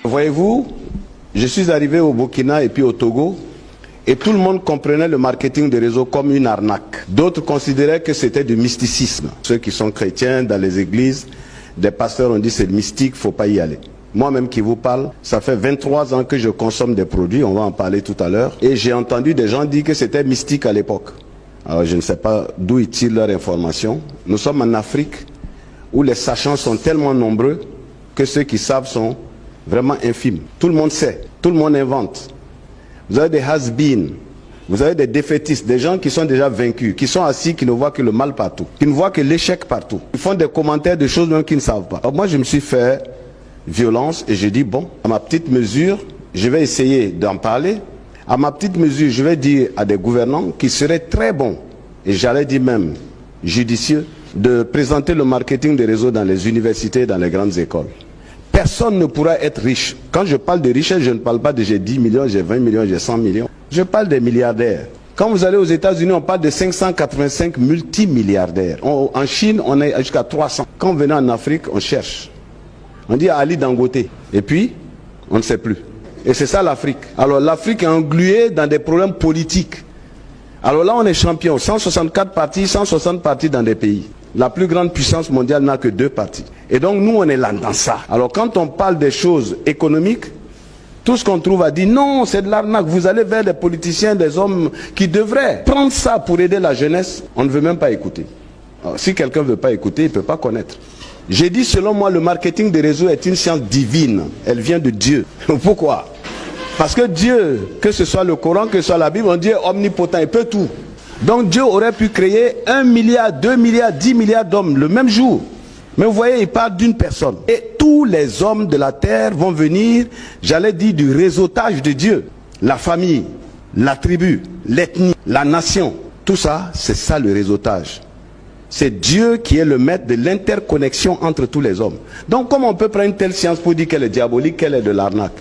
Voyez-vous, je suis arrivé au Burkina et puis au Togo, et tout le monde comprenait le marketing des réseaux comme une arnaque. D'autres considéraient que c'était du mysticisme. Ceux qui sont chrétiens dans les églises, des pasteurs ont dit c'est mystique, il ne faut pas y aller. Moi-même qui vous parle, ça fait 23 ans que je consomme des produits, on va en parler tout à l'heure, et j'ai entendu des gens dire que c'était mystique à l'époque. Alors je ne sais pas d'où ils tirent leur information. Nous sommes en Afrique où les sachants sont tellement nombreux que ceux qui savent sont vraiment infimes. Tout le monde sait, tout le monde invente. Vous avez des has-been, vous avez des défaitistes, des gens qui sont déjà vaincus, qui sont assis, qui ne voient que le mal partout, qui ne voient que l'échec partout. Ils font des commentaires de choses même qu'ils ne savent pas. Alors moi je me suis fait violence et j'ai dit bon, à ma petite mesure, je vais essayer d'en parler. À ma petite mesure, je vais dire à des gouvernants qu'il serait très bon, et j'allais dire même judicieux, de présenter le marketing des réseaux dans les universités et dans les grandes écoles. Personne ne pourra être riche. Quand je parle de richesse, je ne parle pas de j'ai 10 millions, j'ai 20 millions, j'ai 100 millions. Je parle des milliardaires. Quand vous allez aux États-Unis, on parle de 585 multimilliardaires. En Chine, on est jusqu'à 300. Quand on venait en Afrique, on cherche. On dit à Ali Dangote. Et puis, on ne sait plus. Et c'est ça l'Afrique. Alors l'Afrique est engluée dans des problèmes politiques. Alors là, on est champion. 164 partis, 160 partis dans des pays. La plus grande puissance mondiale n'a que 2 partis. Et donc nous, on est là dans ça. Alors quand on parle des choses économiques, tout ce qu'on trouve à dire, non, c'est de l'arnaque. Vous allez vers des politiciens, des hommes qui devraient prendre ça pour aider la jeunesse. On ne veut même pas écouter. Alors, si quelqu'un ne veut pas écouter, il ne peut pas connaître. J'ai dit, selon moi, le marketing des réseaux est une science divine. Elle vient de Dieu. Pourquoi? Parce que Dieu, que ce soit le Coran, que ce soit la Bible, on dit omnipotent, il peut tout. Donc Dieu aurait pu créer 1 milliard, 2 milliards, 10 milliards d'hommes le même jour. Mais vous voyez, il parle d'une personne. Et tous les hommes de la terre vont venir, j'allais dire, du réseautage de Dieu. La famille, la tribu, l'ethnie, la nation. Tout ça, c'est ça le réseautage. C'est Dieu qui est le maître de l'interconnexion entre tous les hommes. Donc comment on peut prendre une telle science pour dire qu'elle est diabolique, qu'elle est de l'arnaque?